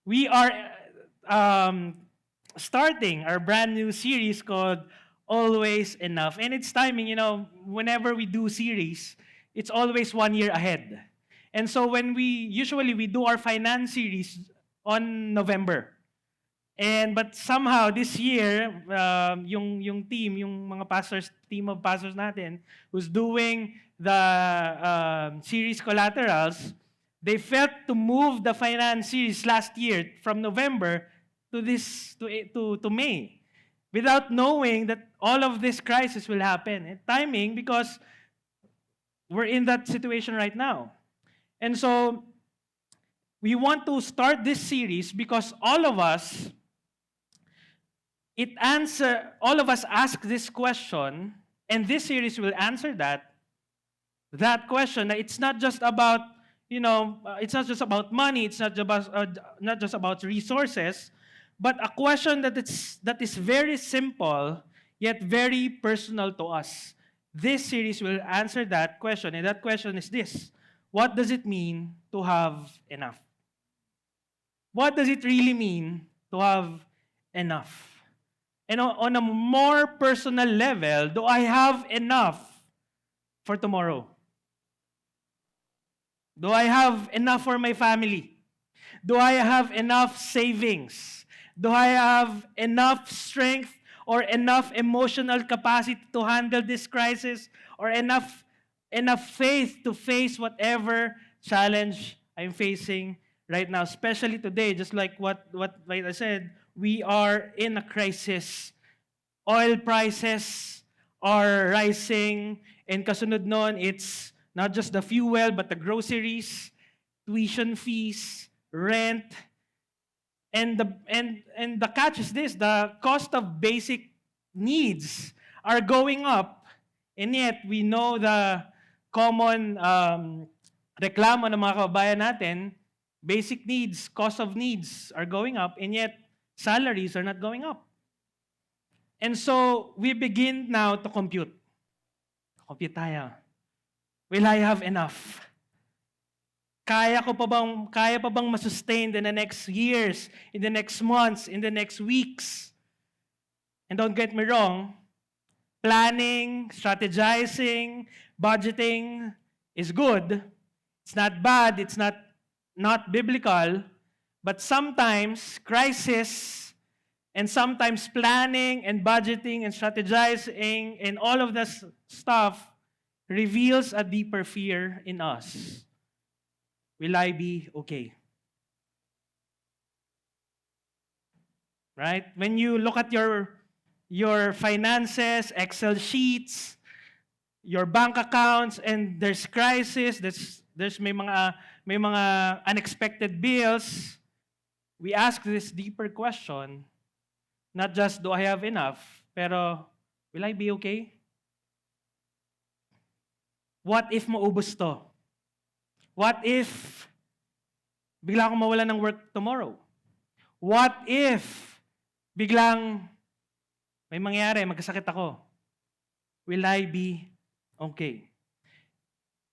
we are starting our brand new series called Always Enough. And it's timing, whenever we do series, it's always 1 year ahead. And so when we do our finance series on November. But somehow this year, yung team, yung mga pastors, team of pastors natin, who's doing the series collaterals, they felt to move the finance series last year from November to May, without knowing that all of this crisis will happen. And timing, because we're in that situation right now. And so we want to start this series because all of us ask this question, and this series will answer that question. It's not just about, it's not just about money, it's not just about resources, but a question that is very simple yet very personal to us. This series will answer that question, and that question is this: what does it mean to have enough? What does it really mean to have enough? And on a more personal level, do I have enough for tomorrow? Do I have enough for my family? Do I have enough savings? Do I have enough strength or enough emotional capacity to handle this crisis, or enough faith to face whatever challenge I'm facing right now? Especially today, just like what I said, we are in a crisis. Oil prices are rising, and kasunod nun, it's not just the fuel, but the groceries, tuition fees, rent, and the catch is this: the cost of basic needs are going up, and yet we know the common reklamo ng mga kababayan natin: basic needs, cost of needs are going up, and yet salaries are not going up. And so we begin now to compute. Compute tayo. Will I have enough? Kaya pa bang masustain in the next years, in the next months, in the next weeks? And don't get me wrong, planning, strategizing, budgeting is good. It's not bad, it's not biblical, but sometimes crisis and sometimes planning and budgeting and strategizing and all of this stuff reveals a deeper fear in us. Will I be okay? Right? When you look at your finances, Excel sheets, your bank accounts, and there's crisis, there's may mga unexpected bills, we ask this deeper question, not just do I have enough, pero will I be okay? What if maubos to? What if bigla akong mawalan ng work tomorrow? What if biglang may mangyari, magkasakit ako? Will I be okay?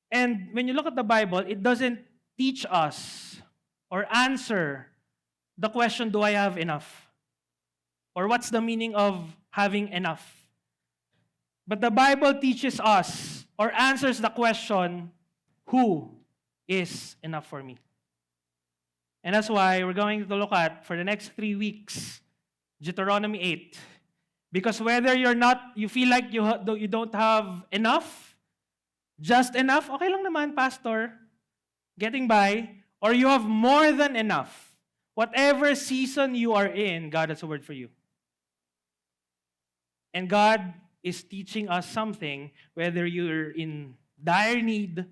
And when you look at the Bible, it doesn't teach us or answer the question, do I have enough? Or what's the meaning of having enough? But the Bible teaches us or answers the question, who is enough for me? And that's why we're going to look at, for the next 3 weeks, Deuteronomy 8. Because whether you feel like you don't have enough, just enough, okay lang naman, pastor, getting by, or you have more than enough. Whatever season you are in, God has a word for you. And God is teaching us something, whether you're in dire need,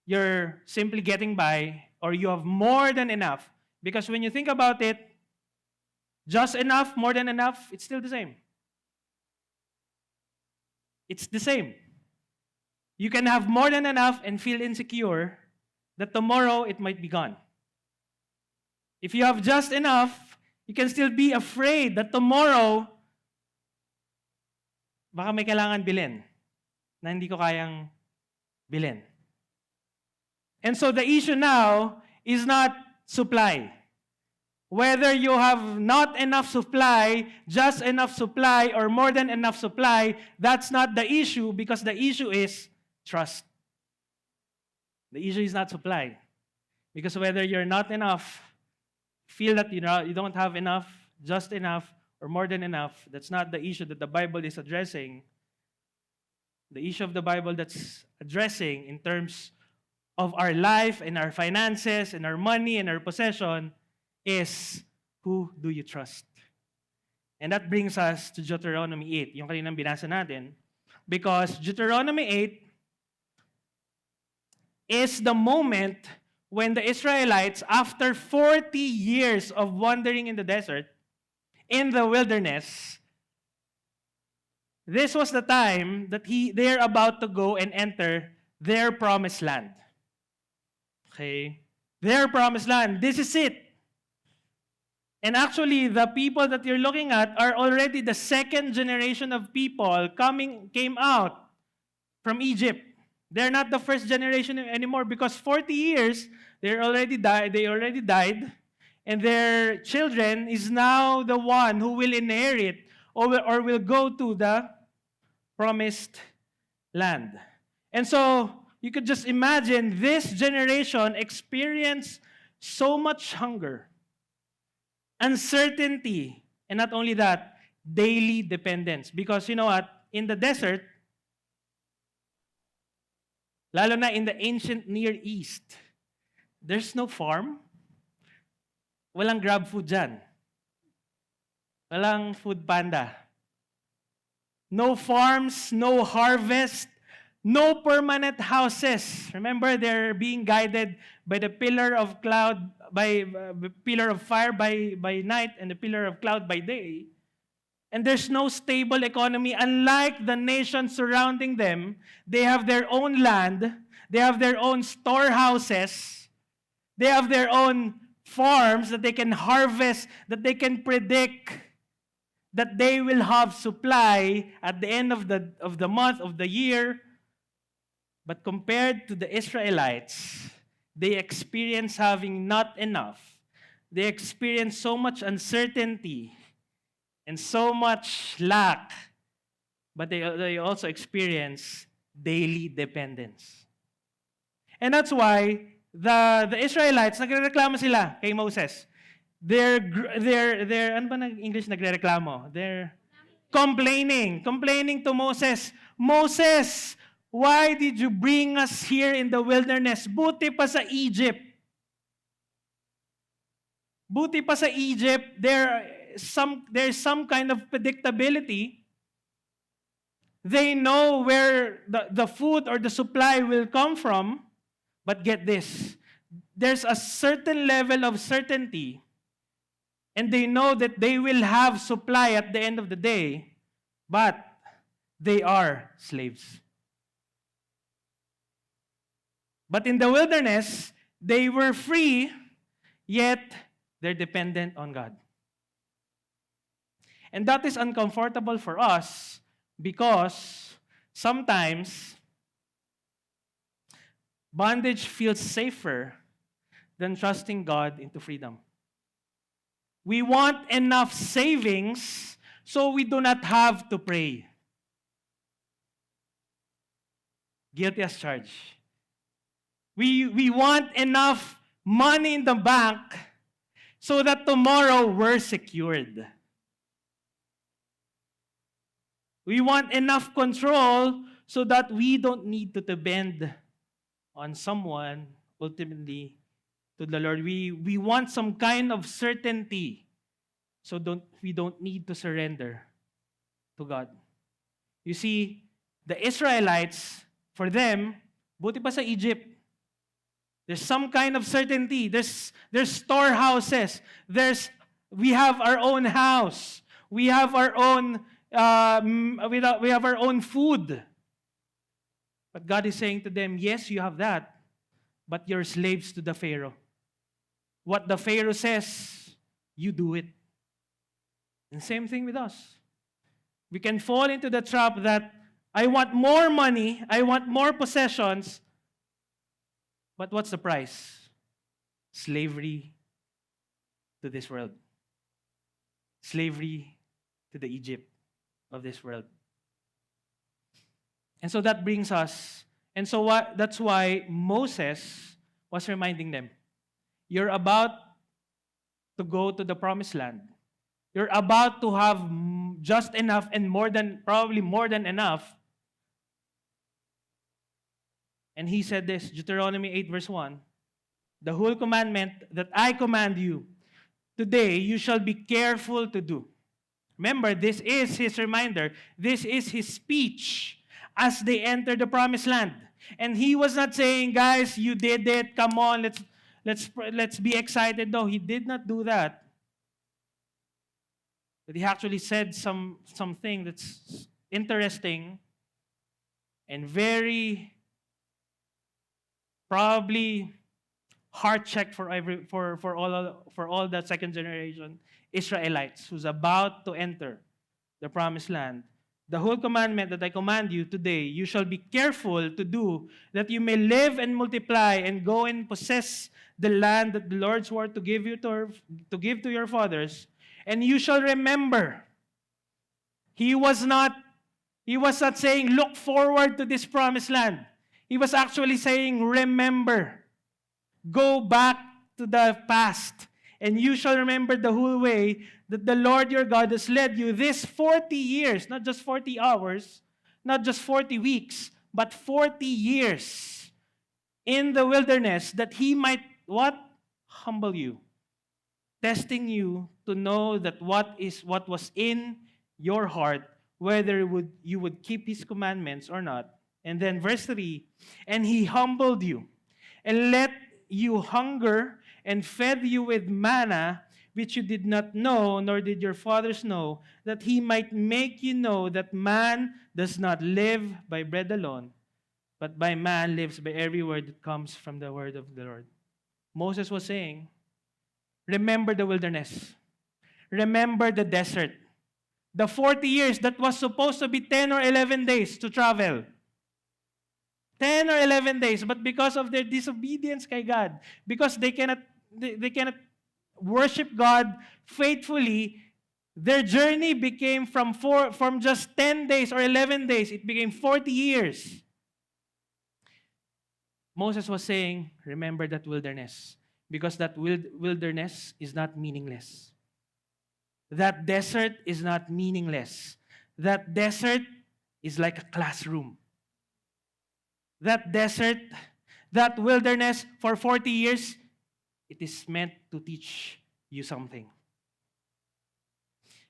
you're simply getting by, or you have more than enough. Because when you think about it, just enough, more than enough, it's still the same. It's the same. You can have more than enough and feel insecure that tomorrow it might be gone. If you have just enough, you can still be afraid that tomorrow, baka may kailangan bilhin na hindi ko kayang bilhin. And so the issue now is not supply. Whether you have not enough supply, just enough supply, or more than enough supply, that's not the issue, because the issue is trust. The issue is not supply. Because whether you're not enough, feel that you don't have enough, just enough, or more than enough, that's not the issue that the Bible is addressing. The issue of the Bible that's addressing in terms of our life and our finances and our money and our possession is, who do you trust? And that brings us to Deuteronomy 8, yung kaninang binasa natin. Because Deuteronomy 8 is the moment when the Israelites, after 40 years of wandering in the desert, in the wilderness, this was the time that they're about to go and enter their promised land. Okay? Their promised land. This is it. And actually, the people that you're looking at are already the second generation of people came out from Egypt. They're not the first generation anymore, because 40 years they already died, and their children is now the one who will inherit or will go to the promised land. And so you could just imagine this generation experience so much hunger, uncertainty, and not only that, daily dependence. Because you know what? In the desert, lalo na in the ancient Near East, there's no farm. Walang Grab food dyan. Walang Food Panda. No farms, no harvest, no permanent houses. Remember, they're being guided by the pillar of cloud, by pillar of fire by night, and the pillar of cloud by day. And there's no stable economy. Unlike the nations surrounding them, they have their own land, they have their own storehouses, they have their own farms that they can harvest, that they can predict that they will have supply at the end of the month, of the year. But compared to the Israelites, they experience having not enough. They experience so much uncertainty and so much lack, but they also experience daily dependence. And that's why the Israelites, nagrereklamo sila kay Moses. They're ano ba ng English nagrereklamo? They're complaining to Moses. Moses, why did you bring us here in the wilderness? Buti pa sa Egypt. Buti pa sa Egypt, there's some kind of predictability. They know where the food or the supply will come from. But get this, there's a certain level of certainty, and they know that they will have supply at the end of the day, but they are slaves. But in the wilderness, they were free, yet they're dependent on God. And that is uncomfortable for us because sometimes bondage feels safer than trusting God into freedom. We want enough savings so we do not have to pray. Guilty as charged. We want enough money in the bank so that tomorrow we're secured. We want enough control so that we don't need to depend on someone, ultimately, to the Lord. We want some kind of certainty so we don't need to surrender to God. You see, the Israelites, for them, buti pa sa Egypt, there's some kind of certainty. There's storehouses. We have our own house. We have our own we have our own food. But God is saying to them, yes, you have that, but you're slaves to the Pharaoh. What the Pharaoh says, you do it. And same thing with us. We can fall into the trap that I want more money, I want more possessions, but what's the price? Slavery to this world. Slavery to the Egypt of this world. And so that brings us, and so that's why Moses was reminding them, you're about to go to the promised land. You're about to have just enough and probably more than enough. And he said this, Deuteronomy 8 verse 1, the whole commandment that I command you, today you shall be careful to do. Remember, this is his reminder. This is his speech as they enter the promised land. And he was not saying, guys, you did it. Come on, let's be excited. No, he did not do that. But he actually said something that's interesting and very probably heart check for all the second generation Israelites who's about to enter the promised land. The whole commandment that I command you today, you shall be careful to do, that you may live and multiply and go and possess the land that the Lord swore to give to your fathers. And you shall remember. He was not saying, look forward to this promised land. He was actually saying, remember. Go back to the past, and you shall remember the whole way that the Lord your God has led you this 40 years, not just 40 hours, not just 40 weeks, but 40 years in the wilderness, that he might, what? Humble you. Testing you to know that what was in your heart, whether you would keep his commandments or not. And then verse 3, and he humbled you, and let you hunger, and fed you with manna, which you did not know, nor did your fathers know, that he might make you know that man does not live by bread alone, but by man lives by every word that comes from the word of the Lord. Moses was saying, remember the wilderness. Remember the desert. The 40 years that was supposed to be 10 or 11 days to travel. 10 or 11 days, but because of their disobedience kay God, because they cannot worship God faithfully, their journey became from just 10 days or 11 days, it became 40 years. Moses was saying, remember that wilderness, because that wilderness is not meaningless. That desert is not meaningless. That desert is like a classroom. That desert, that wilderness for 40 years, it is meant to teach you something.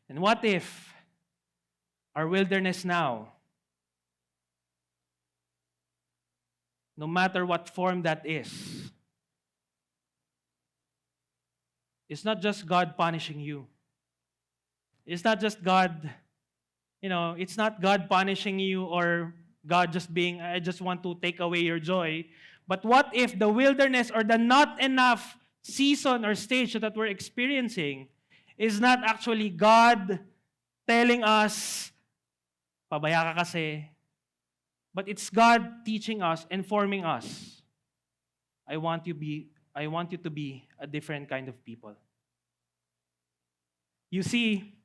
And what if our wilderness now, no matter what form that is, it's not just God punishing you. It's not just God, it's not God punishing you or God just being, I just want to take away your joy. But what if the wilderness or the not enough season or stage that we're experiencing is not actually God telling us, pabaya ka kasi, but it's God teaching us and forming us. I want you to be a different kind of people. You see,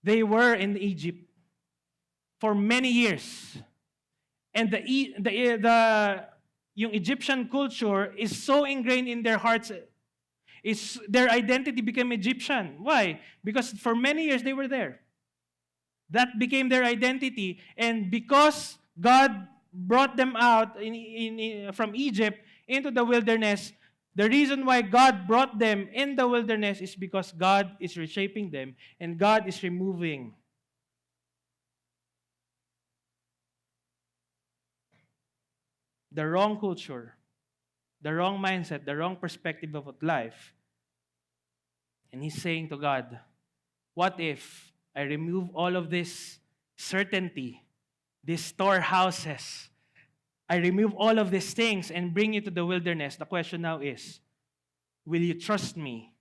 they were in Egypt for many years. And yung Egyptian culture is so ingrained in their hearts. Their identity became Egyptian. Why? Because for many years they were there. That became their identity. And because God brought them out from Egypt into the wilderness, the reason why God brought them in the wilderness is because God is reshaping them and God is removing the wrong culture, the wrong mindset, the wrong perspective of life. And he's saying to God, what if I remove all of this certainty, these storehouses, I remove all of these things and bring you to the wilderness? The question now is, will you trust me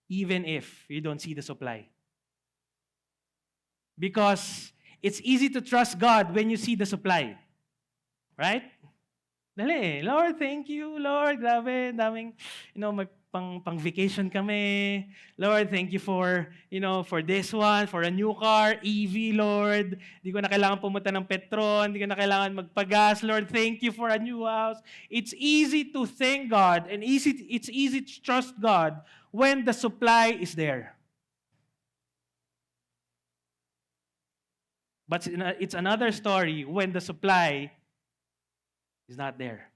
even if you don't see the supply? Because it's easy to trust God when you see the supply. Right? Dali, Lord, thank you, Lord. Grabe, daming, pang vacation kami. Lord, thank you for, for this one, for a new car, EV, Lord. Hindi ko na kailangan pumunta ng Petron, hindi ko na kailangan magpagas. Lord, thank you for a new house. It's easy to thank God and it's easy to trust God when the supply is there. But it's another story when the supply is not there.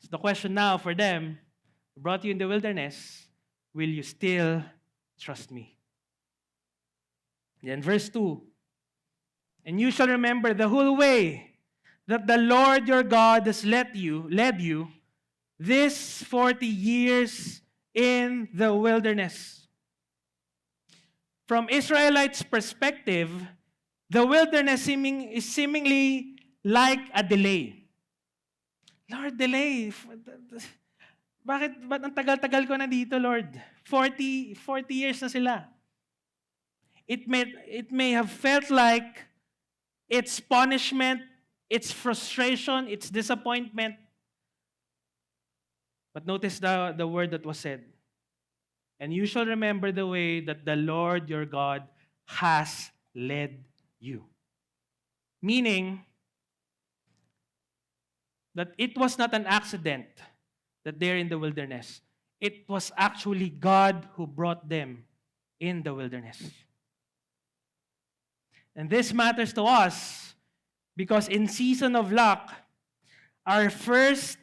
So the question now for them, who brought you in the wilderness, will you still trust me? Then verse 2, and you shall remember the whole way that the Lord your God has led you this 40 years in the wilderness. From Israelites' perspective, the wilderness is seemingly like a delay. Lord, delay. Ba't ang tagal-tagal ko na dito, Lord? 40 years na sila. It may have felt like it's punishment, it's frustration, it's disappointment. But notice the word that was said. And you shall remember the way that the Lord your God has led you. Meaning, that it was not an accident that they're in the wilderness. It was actually God who brought them in the wilderness. And this matters to us because in season of luck, our first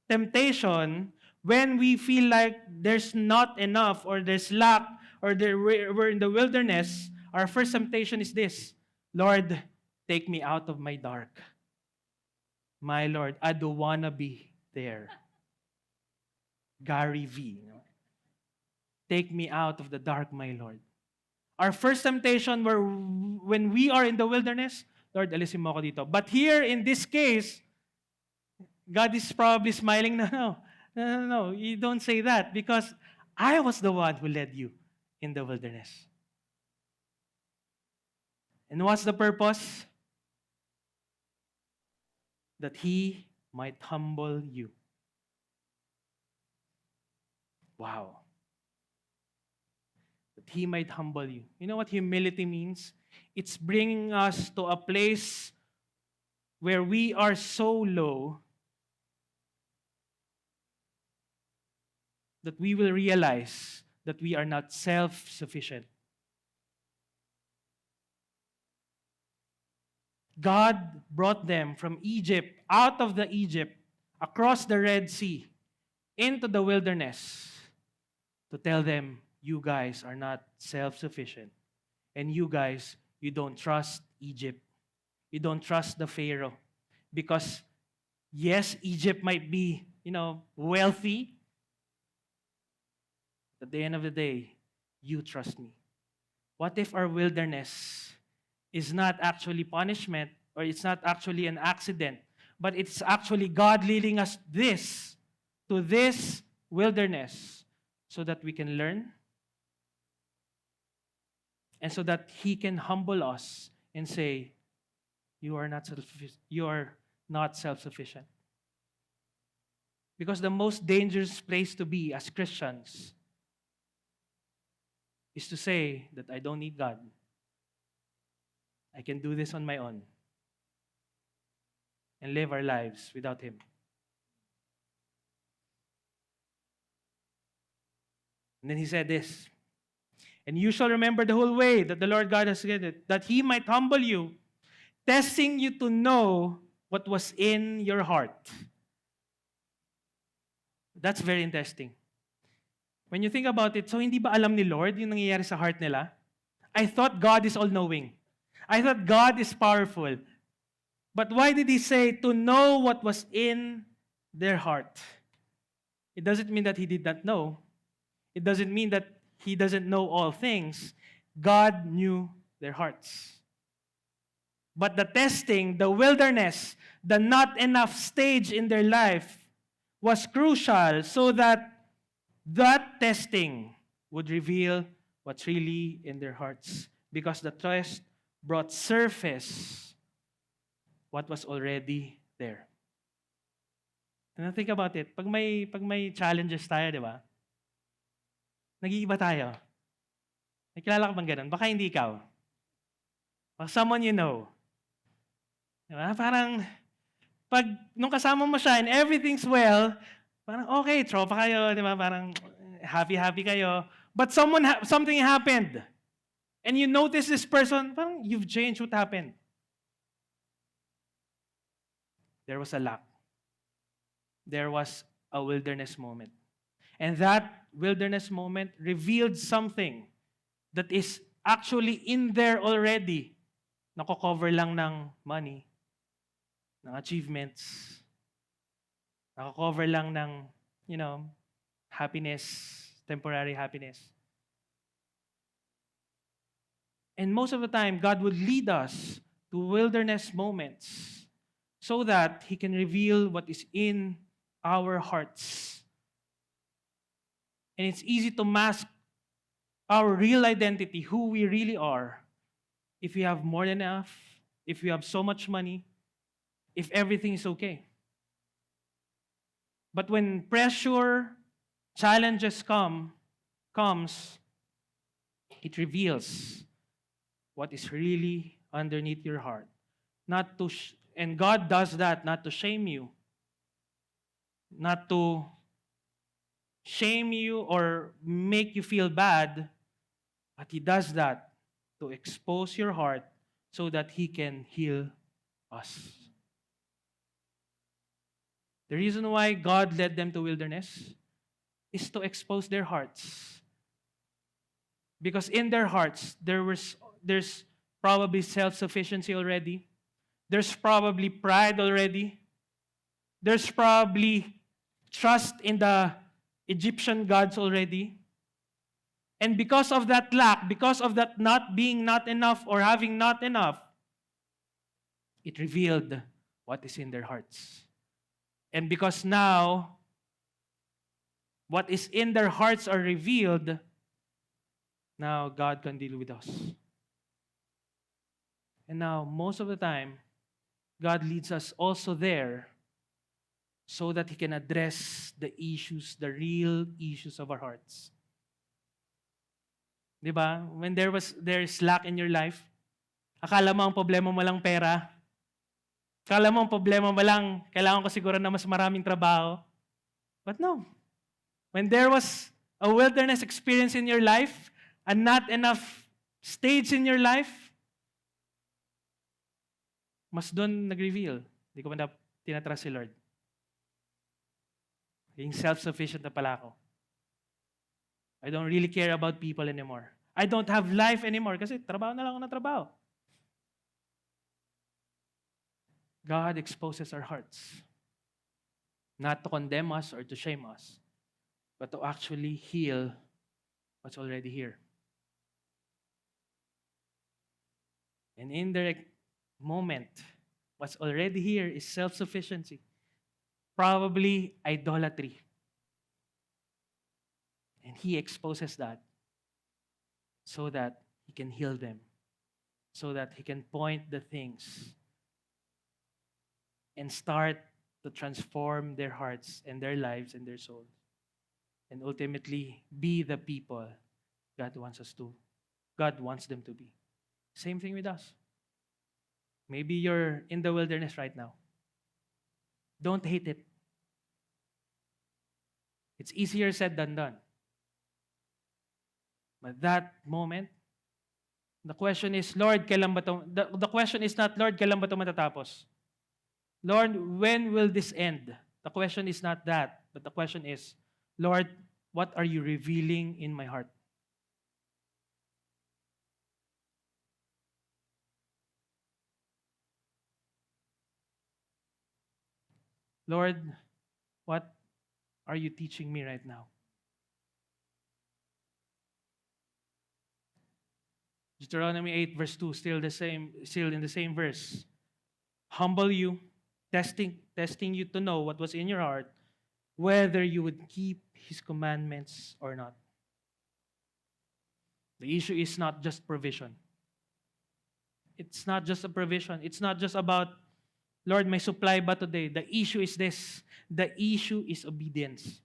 temptation, when we feel like there's not enough or there's lack or we're in the wilderness, our first temptation is this: Lord, take me out of my dark. My Lord, I don't want to be there. Gary V. Take me out of the dark, my Lord. Our first temptation when we are in the wilderness, Lord, alisin mo ako dito. But here, in this case, God is probably smiling. No, you don't say that because I was the one who led you in the wilderness. And what's the purpose? That He might humble you. Wow. That He might humble you. You know what humility means? It's bringing us to a place where we are so low that we will realize that we are not self-sufficient. God brought them from Egypt, out of the Egypt, across the Red Sea, into the wilderness to tell them, you guys are not self-sufficient. And you guys, you don't trust Egypt. You don't trust the Pharaoh. Because, yes, Egypt might be, wealthy. At the end of the day, you trust me. What if our wilderness is not actually punishment, or it's not actually an accident, but it's actually God leading us to this wilderness so that we can learn and so that He can humble us and say, you are not self-sufficient. Because the most dangerous place to be as Christians is to say that I don't need God. I can do this on my own and live our lives without Him. And then He said this, and you shall remember the whole way that the Lord God has given, that He might humble you, testing you to know what was in your heart. That's very interesting. When you think about it, so hindi ba alam ni Lord yung nangyayari sa heart nila? I thought God is all-knowing. I thought God is powerful. But why did He say to know what was in their heart? It doesn't mean that He did not know. It doesn't mean that He doesn't know all things. God knew their hearts. But the testing, the wilderness, the not enough stage in their life was crucial so that testing would reveal what's really in their hearts. Because the test brought surface what was already there. Think about it. Pag may challenges tayo, di ba? Nag-iiba tayo. May kilala ka bang ganun? Baka hindi ikaw. Baka someone you know. Di ba? Parang, nung kasama mo siya and everything's well, parang okay, tropa kayo, di ba? Parang happy-happy kayo. But something happened. And you notice this person, parang you've changed. What happened? There was a lack. There was a wilderness moment. And that wilderness moment revealed something that is actually in there already. Nako-cover lang ng money, ng achievements. Nako-cover lang ng, happiness, temporary happiness. And most of the time, God would lead us to wilderness moments so that He can reveal what is in our hearts. And it's easy to mask our real identity, who we really are, if we have more than enough, if we have so much money, if everything is okay. But when pressure, challenges comes, it reveals what is really underneath your heart. And God does that not to shame you, not to shame you or make you feel bad, but He does that to expose your heart so that He can heal us. The reason why God led them to wilderness is to expose their hearts. Because in their hearts, there's probably self-sufficiency already. There's probably pride already. There's probably trust in the Egyptian gods already. And because of that lack, because of that not being not enough or having not enough, it revealed what is in their hearts. And because now, what is in their hearts are revealed, now God can deal with us. And now, most of the time, God leads us also there so that He can address the issues, the real issues of our hearts. Diba? When there's lack in your life, akala mo ang problema mo lang pera. Akala mo ang problema mo lang, kailangan ko siguro na mas maraming trabaho. But no. When there was a wilderness experience in your life, and not enough stage in your life, mas doon nag-reveal. Hindi ko man tinatrust si Lord. Being self-sufficient na pala ako. I don't really care about people anymore. I don't have life anymore kasi trabaho na lang ako ng trabaho. God exposes our hearts. Not to condemn us or to shame us, but to actually heal what's already here. And in the moment, what's already here is self-sufficiency. Probably idolatry. And He exposes that so that He can heal them, so that He can point the things and start to transform their hearts and their lives and their souls, and ultimately be the people God wants them to be. Same thing with us. Maybe you're in the wilderness right now. Don't hate it. It's easier said than done. But that moment, the question is, Lord, kailan ba to? The question is not, Lord, kailan ba to matatapos? Lord, when will this end? The question is not that, but the question is, Lord, what are you revealing in my heart? Lord, what are you teaching me right now? Deuteronomy 8 verse 2, still in the same verse. Humble you, testing you to know what was in your heart, whether you would keep His commandments or not. The issue is not just provision. It's not just a provision. It's not just about Lord, may supply ba today? The issue is this. The issue is obedience.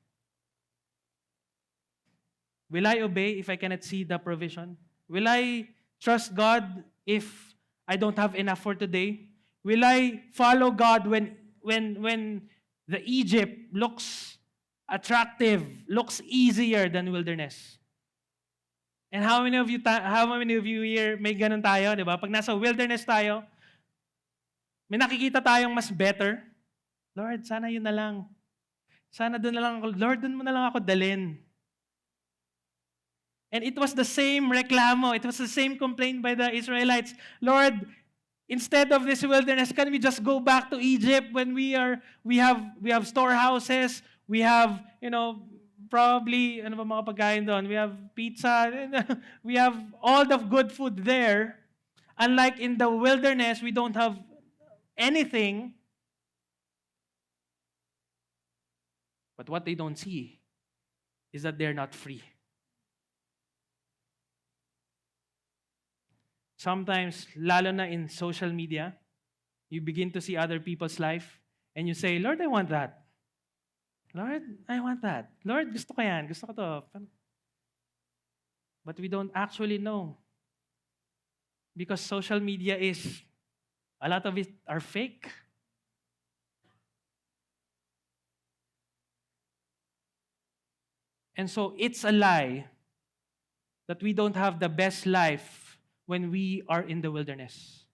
Will I obey if I cannot see the provision? Will I trust God if I don't have enough for today? Will I follow God when the Egypt looks attractive, looks easier than wilderness? And how many of you here may ganun tayo, di ba? Pag nasa wilderness tayo, may nakikita tayong mas better. Lord, sana yun na lang. Sana doon na lang ako. Lord, doon mo na lang ako dalin. And it was the same reklamo. It was the same complaint by the Israelites. Lord, instead of this wilderness, can we just go back to Egypt when we have storehouses, we have, probably, ano ba mga pagkain doon? We have pizza, we have all the good food there. Unlike in the wilderness, we don't have anything. But what they don't see is that they're not free. Sometimes, lalo na in social media, you begin to see other people's life and you say, Lord, I want that. Lord, I want that. Lord, gusto ko yan. Gusto ko to. But we don't actually know. Because social media is, a lot of it are fake. And so, it's a lie that we don't have the best life when we are in the wilderness.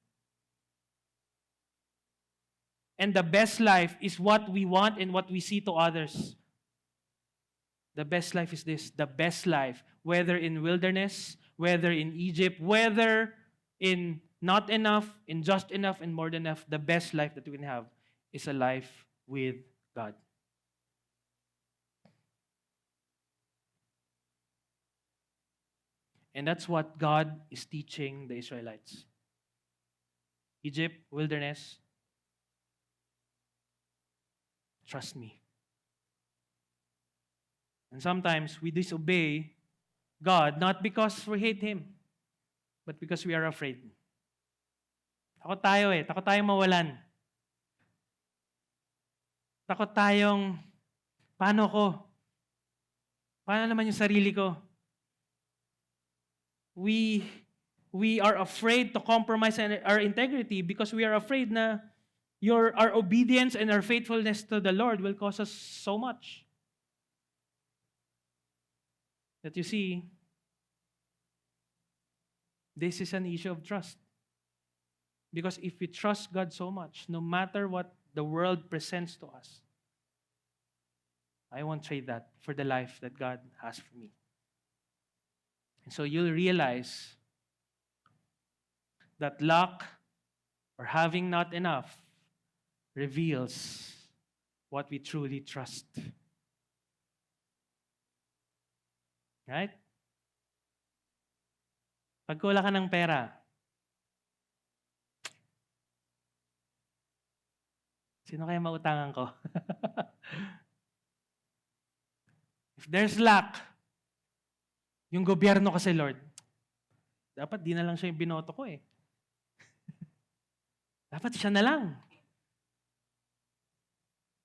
And the best life is what we want and what we see to others. The best life is this. The best life, whether in wilderness, whether in Egypt, whether in not enough, in just enough, and more than enough, the best life that we can have is a life with God. And that's what God is teaching the Israelites. Egypt, wilderness, trust me. And sometimes we disobey God not because we hate Him, but because we are afraid. Takot tayo Takot tayong mawalan. Takot tayong, paano ko? Paano naman yung sarili ko? We are afraid to compromise our integrity because we are afraid na our obedience and our faithfulness to the Lord will cost us so much. That you see, this is an issue of trust. Because if we trust God so much, no matter what the world presents to us, I won't trade that for the life that God has for me. And so you'll realize that lack or having not enough reveals what we truly trust. Right? Pag kulang ka ng pera, sino kaya mautangan ko? If there's lack, yung gobyerno kasi, Lord, dapat di na lang siya yung binoto ko Dapat siya na lang.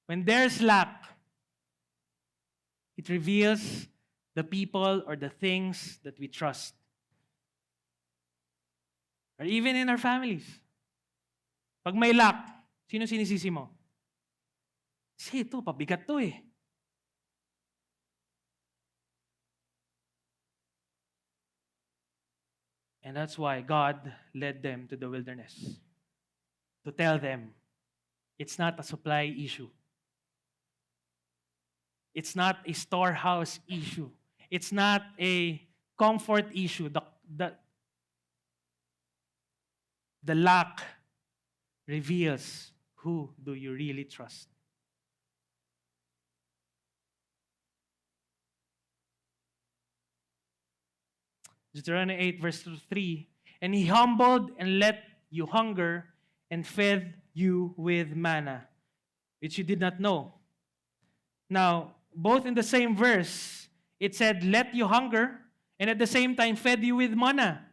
When there's lack, it reveals the people or the things that we trust. Or even in our families. Pag may lack, sino sinisisi mo? Kasi ito, pabigat to And that's why God led them to the wilderness. To tell them, it's not a supply issue. It's not a storehouse issue. It's not a comfort issue. The lack reveals who do you really trust. Deuteronomy 8 verse 3, and He humbled and let you hunger and fed you with manna, which you did not know. Now, both in the same verse, it said, let you hunger, and at the same time, fed you with manna.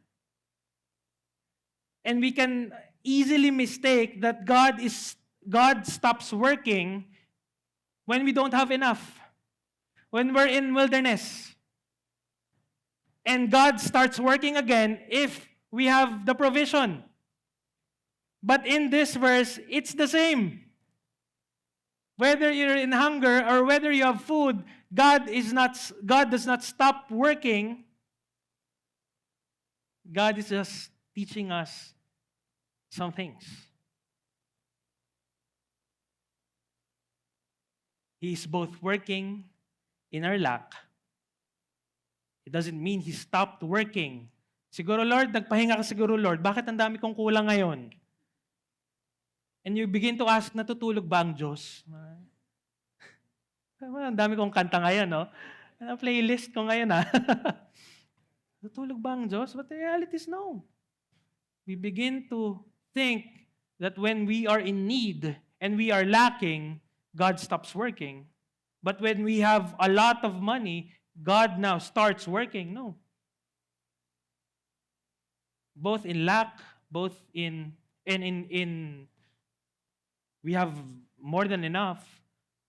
And we can easily mistake that God is God stops working when we don't have enough, when we're in wilderness. And God starts working again if we have the provision. But in this verse, it's the same. Whether you're in hunger or whether you have food, God does not stop working. God is just teaching us some things. He's both working in our lack. It doesn't mean He stopped working. Siguro, Lord, nagpahinga ka siguro, Lord. Bakit ang dami kong kulang ngayon? And you begin to ask, natutulog ba ang Diyos? Ang dami kong kanta ngayon, no? Ang playlist ko ngayon, ha? Natutulog ba ang Diyos? But the reality is no. We begin to think that when we are in need and we are lacking, God stops working. But when we have a lot of money, God now starts working. No. Both in lack, both in we have more than enough,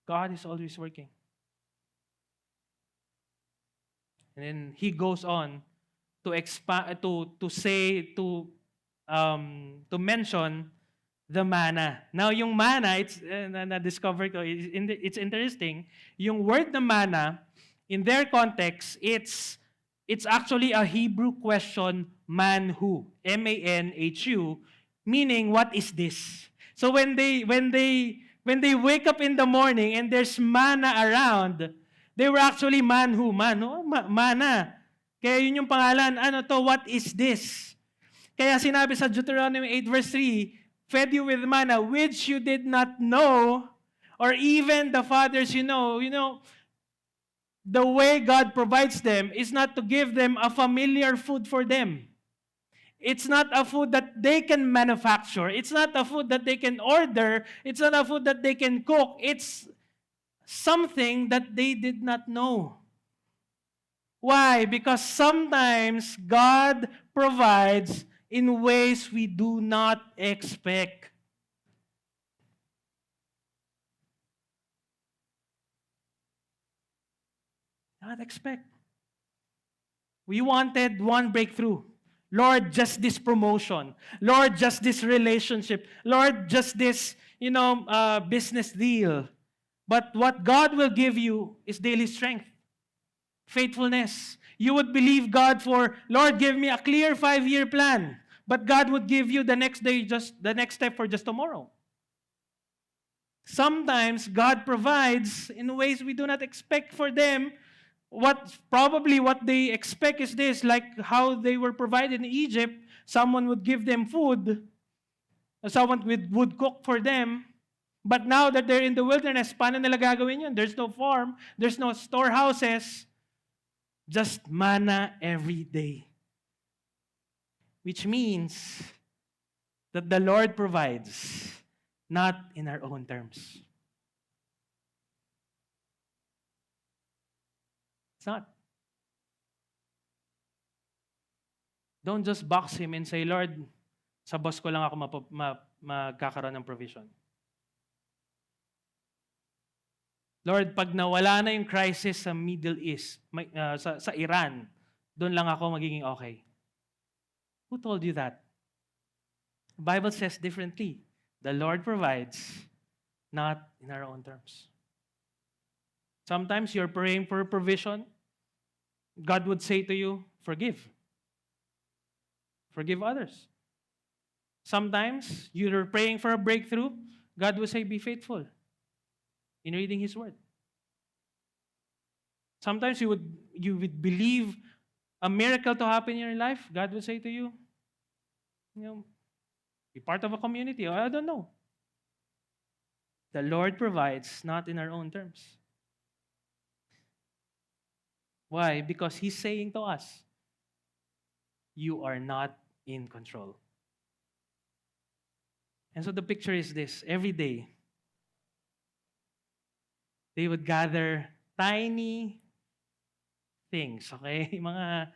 God is always working. And then He goes on to expand, to mention the manna. Now, yung manna, it's na-discover ko, it's interesting. Yung word na manna, in their context, it's actually a Hebrew question, manhu, M-A-N-H-U, meaning what is this? So when they wake up in the morning and there's manna around, they were actually manhu, manna. Kaya yun yung pangalan, what is this? Kaya sinabi sa Deuteronomy 8 verse 3, fed you with manna which you did not know, or even the fathers you know, the way God provides them is not to give them a familiar food for them. It's not a food that they can manufacture. It's not a food that they can order. It's not a food that they can cook. It's something that they did not know. Why? Because sometimes God provides in ways we do not expect. Not expect. We wanted one breakthrough. Lord, just this promotion. Lord, just this relationship. Lord, just this, business deal. But what God will give you is daily strength, faithfulness. You would believe God for, Lord, give me a clear 5-year plan. But God would give you the next day, just the next step for just tomorrow. Sometimes God provides in ways we do not expect for them. What they expect is this, like how they were provided in Egypt, someone would give them food, someone would cook for them, but now that they're in the wilderness, paano nila gagawin yun? There's no farm, there's no storehouses, just manna every day. Which means that the Lord provides, not in our own terms. Not. Don't just box Him and say, Lord, sa boss ko lang ako magkakaroon ng provision. Lord, pag nawala na yung crisis sa Middle East, sa Iran, doon lang ako magiging okay. Who told you that? The Bible says differently. The Lord provides, not in our own terms. Sometimes you're praying for provision. God would say to you, forgive. Forgive others. Sometimes you're praying for a breakthrough. God will say, be faithful in reading His Word. Sometimes you would believe a miracle to happen in your life. God will say to you, be part of a community. Or I don't know. The Lord provides, not in our own terms. Why? Because He's saying to us, you are not in control. And so the picture is this. Every day, they would gather tiny things, okay? Mga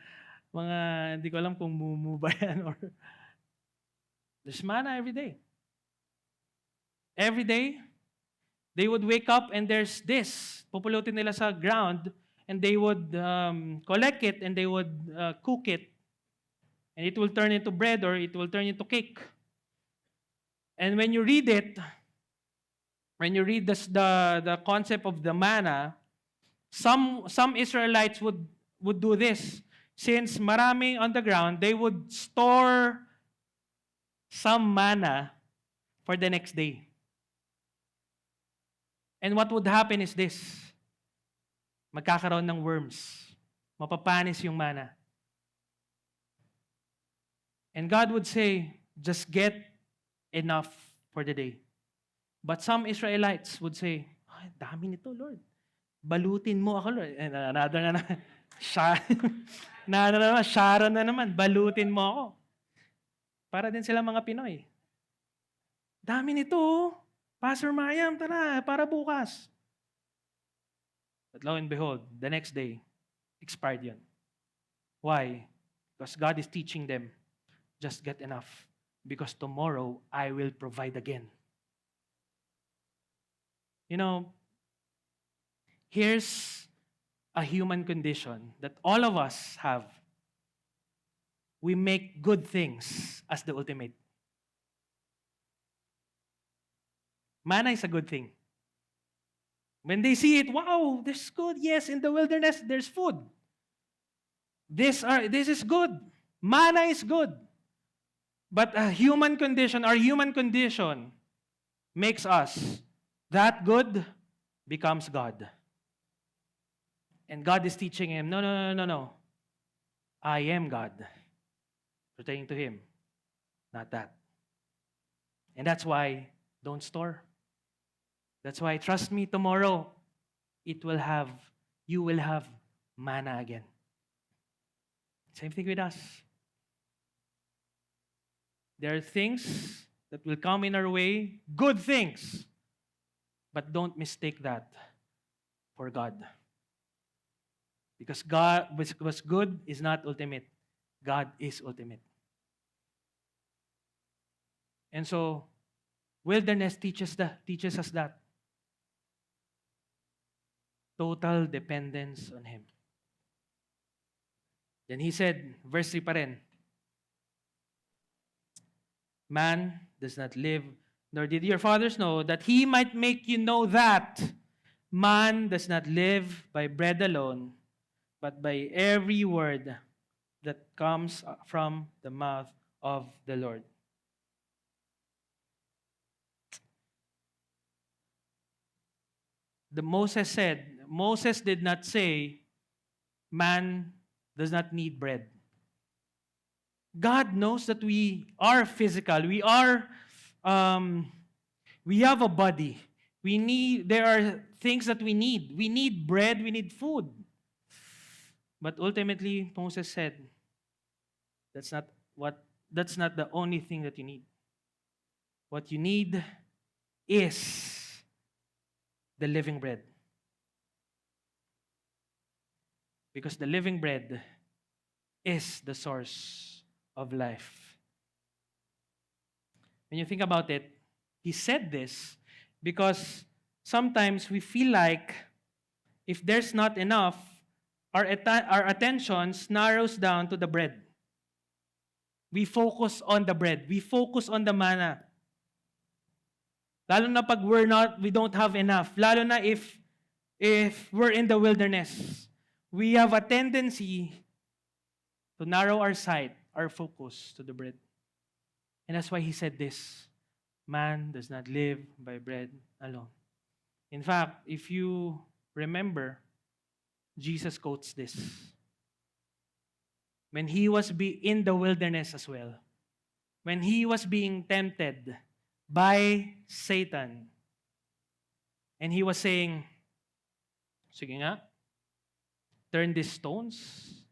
hindi ko alam kung mumu ba yan or there's manna every day. Every day, they would wake up and there's this. Pupulutin nila sa ground and they would collect it and they would cook it. And it will turn into bread or it will turn into cake. And when you read it, when you read the concept of the manna, some Israelites would do this. Since marami on the ground, they would store some manna for the next day. And what would happen is this. Magkakaroon ng worms. Mapapanis yung manna. And God would say, just get enough for the day. But some Israelites would say, ay, dami nito, Lord. Balutin mo ako, Lord. And another na naman. Sharon na naman. Balutin mo ako. Para din sila mga Pinoy. Dami nito, Pastor Mariam, tara, para bukas. But lo and behold, the next day, expired yun. Why? Because God is teaching them, just get enough. Because tomorrow, I will provide again. You know, here's a human condition that all of us have. We make good things as the ultimate. Manna is a good thing. When they see it, wow, this is good. Yes, in the wilderness, there's food. This is good. Manna is good. But our human condition makes us that good becomes God. And God is teaching him, no. I am God. Pertaining to him, not that. And that's why, don't store. That's why, trust me, tomorrow, you will have manna again. Same thing with us. There are things that will come in our way, good things. But don't mistake that for God. Because God, what's good is not ultimate. God is ultimate. And so, wilderness teaches us that. Total dependence on Him. Then He said, verse 3 pa rin, man does not live, nor did your fathers know, that He might make you know that man does not live by bread alone, but by every word that comes from the mouth of the Lord. Moses did not say, man does not need bread. God knows that we are physical. We have a body. There are things that we need. We need bread, we need food. But ultimately, Moses said, that's not the only thing that you need. What you need is the living bread. Because the living bread is the source of life. When you think about it, he said this because sometimes we feel like if there's not enough, our attentions narrows down to the bread. We focus on the bread. We focus on the manna. Lalo na pag we don't have enough. Lalo na if we're in the wilderness. We have a tendency to narrow our sight, our focus to the bread. And that's why he said this, man does not live by bread alone. In fact, if you remember, Jesus quotes this. When he was in the wilderness as well, when he was being tempted by Satan, and he was saying, sige nga, turn these stones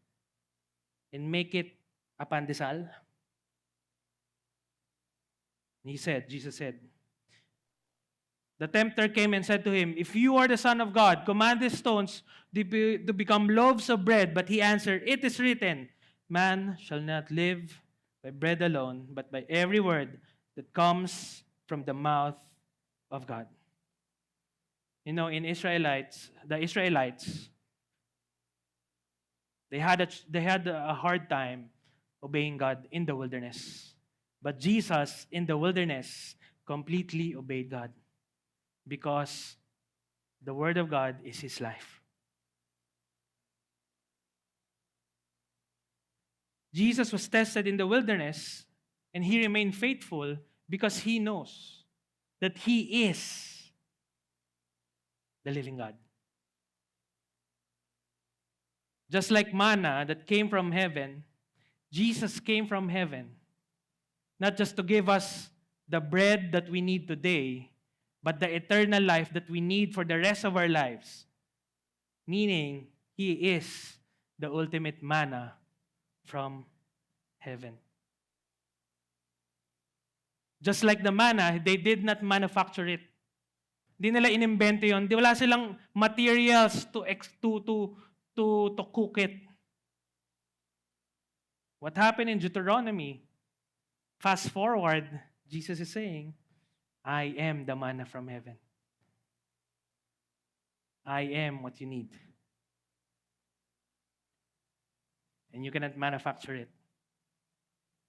and make it a pandesal. Jesus said, the tempter came and said to him, if you are the Son of God, command these stones to become loaves of bread. But he answered, it is written, man shall not live by bread alone, but by every word that comes from the mouth of God. You know, the Israelites, they had a hard time obeying God in the wilderness. But Jesus in the wilderness completely obeyed God because the Word of God is his life. Jesus was tested in the wilderness and he remained faithful because he knows that he is the living God. Just like manna that came from heaven, Jesus came from heaven, not just to give us the bread that we need today, but the eternal life that we need for the rest of our lives. Meaning, he is the ultimate manna from heaven. Just like the manna, they did not manufacture it. Hindi nila inimbento yun. Wala silang materials to cook it. What happened in Deuteronomy? Fast forward, Jesus is saying, I am the manna from heaven. I am what you need. And you cannot manufacture it.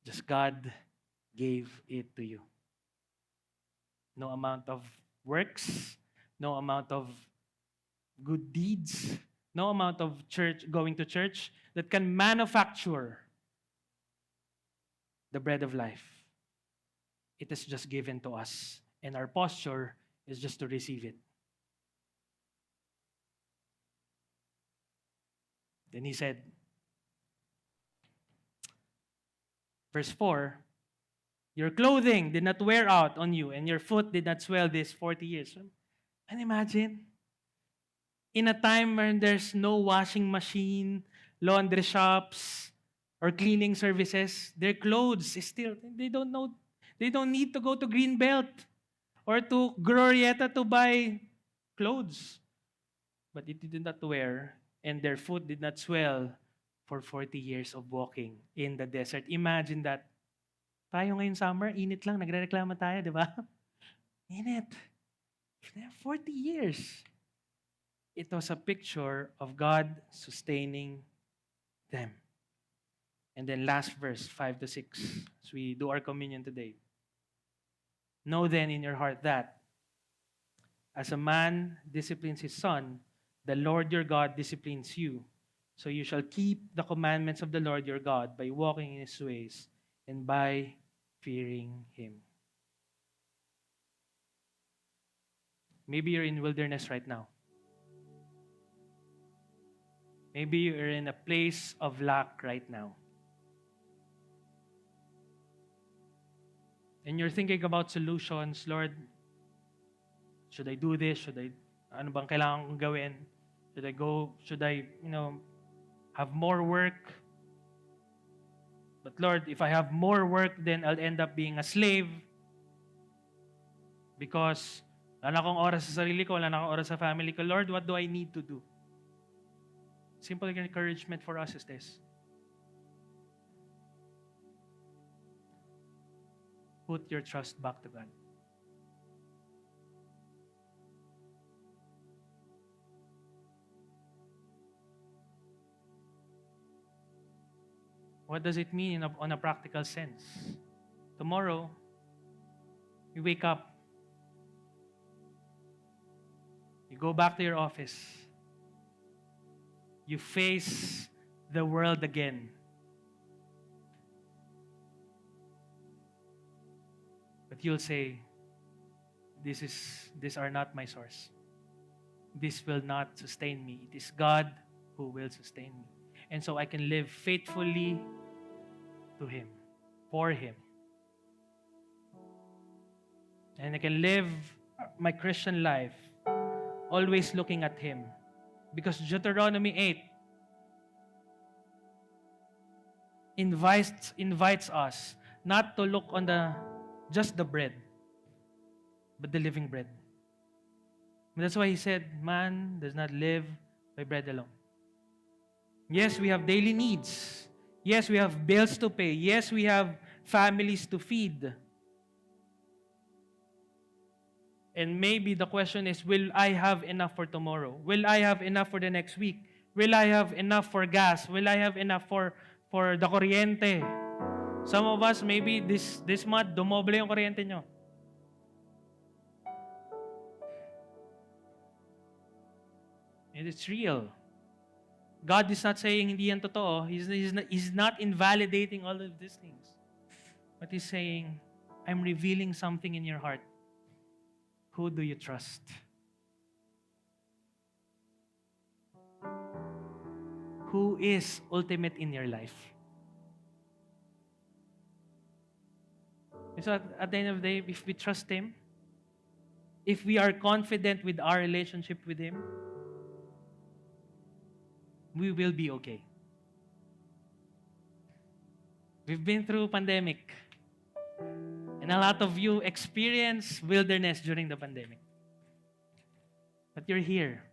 Just God gave it to you. No amount of works, no amount of good deeds, no amount of going to church that can manufacture the bread of life. It is just given to us, and our posture is just to receive it. Then he said, verse 4, your clothing did not wear out on you, and your foot did not swell these 40 years. And imagine, in a time when there's no washing machine, laundry shops, or cleaning services, their clothes is still, they don't need to go to Greenbelt or to Glorieta to buy clothes. But it did not wear, and their foot did not swell for 40 years of walking in the desert. Imagine that. Tayo ngayon summer, init lang, nagre-reklamo tayo, di ba? Init. 40 years. It was a picture of God sustaining them. And then last verse, 5 to 6, as we do our communion today. Know then in your heart that, as a man disciplines his son, the Lord your God disciplines you. So you shall keep the commandments of the Lord your God by walking in his ways and by fearing him. Maybe you're in wilderness right now. Maybe you're in a place of lack right now. And you're thinking about solutions, Lord, should I do this? Ano bang kailangan kong gawin? Should I, have more work? But Lord, if I have more work, then I'll end up being a slave because wala na akong oras sa sarili ko, wala na akong oras sa family ko. Lord, what do I need to do? Simple encouragement for us is this. Put your trust back to God. What does it mean on a practical sense? Tomorrow, you wake up, you go back to your office, you face the world again. But you'll say, these are not my source. This will not sustain me. It is God who will sustain me. And so I can live faithfully to Him, for Him. And I can live my Christian life always looking at Him. Because Deuteronomy 8 invites us not to look on just the bread, but the living bread. And that's why He said, man does not live by bread alone. Yes, we have daily needs. Yes, we have bills to pay. Yes, we have families to feed. And maybe the question is, will I have enough for tomorrow? Will I have enough for the next week? Will I have enough for gas? Will I have enough for the kuryente? Some of us, maybe this month, dumoble yung kuryente nyo. And it's real. God is not saying hindi yan totoo. He's not invalidating all of these things. But He's saying, I'm revealing something in your heart. Who do you trust? Who is ultimate in your life? So at the end of the day, if we trust Him, if we are confident with our relationship with Him, we will be okay. We've been through pandemic. And a lot of you experienced wilderness during the pandemic. But you're here.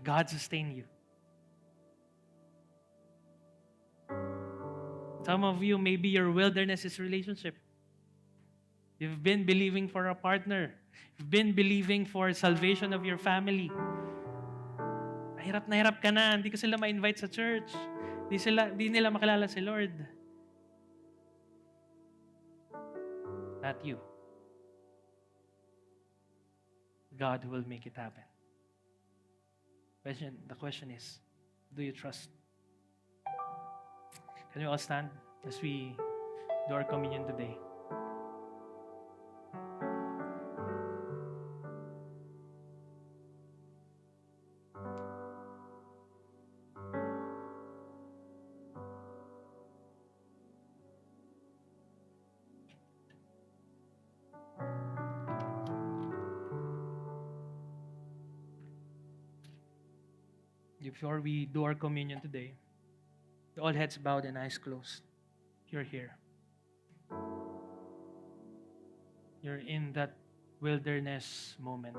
God sustained you. Some of you, maybe your wilderness is relationship. You've been believing for a partner. You've been believing for salvation of your family. Na hirap ka na. Hindi ka sila ma-invite sa church. Hindi nila makilala si Lord. Not you. God will make it happen. The question is, do you trust? Can you all stand as we do our communion today? Before we do our communion today, all heads bowed and eyes closed. You're here. You're in that wilderness moment.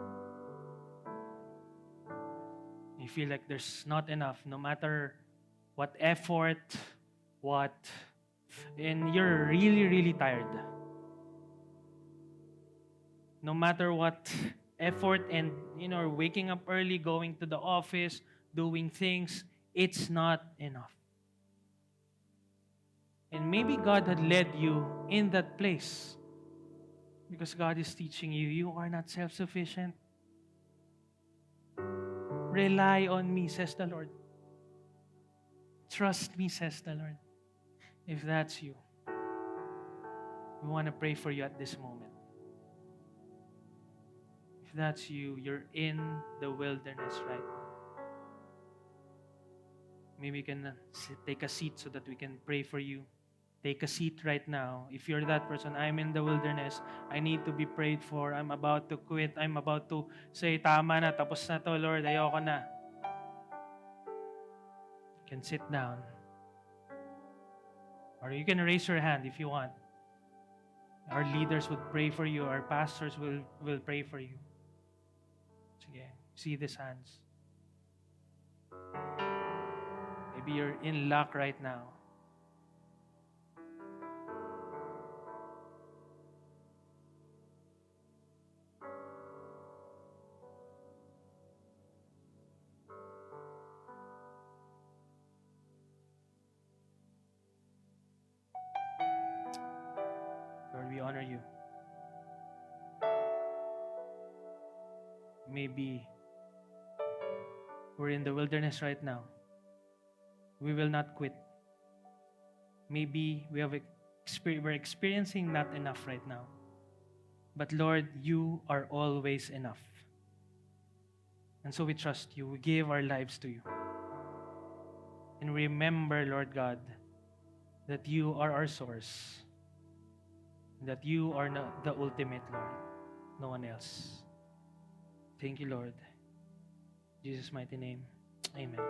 You feel like there's not enough, no matter what effort, and you're really, really tired. No matter what effort and, waking up early, going to the office, doing things, it's not enough. And maybe God had led you in that place because God is teaching you, you are not self-sufficient. Rely on me, says the Lord. Trust me, says the Lord. If that's you, we want to pray for you at this moment. If that's you, you're in the wilderness right now. Maybe you can take a seat so that we can pray for you. Take a seat right now. If you're that person, I'm in the wilderness. I need to be prayed for. I'm about to quit. I'm about to say, tama na, tapos na to, Lord. Ayoko na. You can sit down. Or you can raise your hand if you want. Our leaders would pray for you. Our pastors will pray for you. Sige, see these hands. Maybe you're in luck right now. Lord, we honor you. Maybe we're in the wilderness right now. We will not quit. Maybe we're experiencing not enough right now. But Lord, you are always enough. And so we trust you. We give our lives to you. And remember, Lord God, that you are our source. That you are the ultimate, Lord. No one else. Thank you, Lord. In Jesus' mighty name. Amen.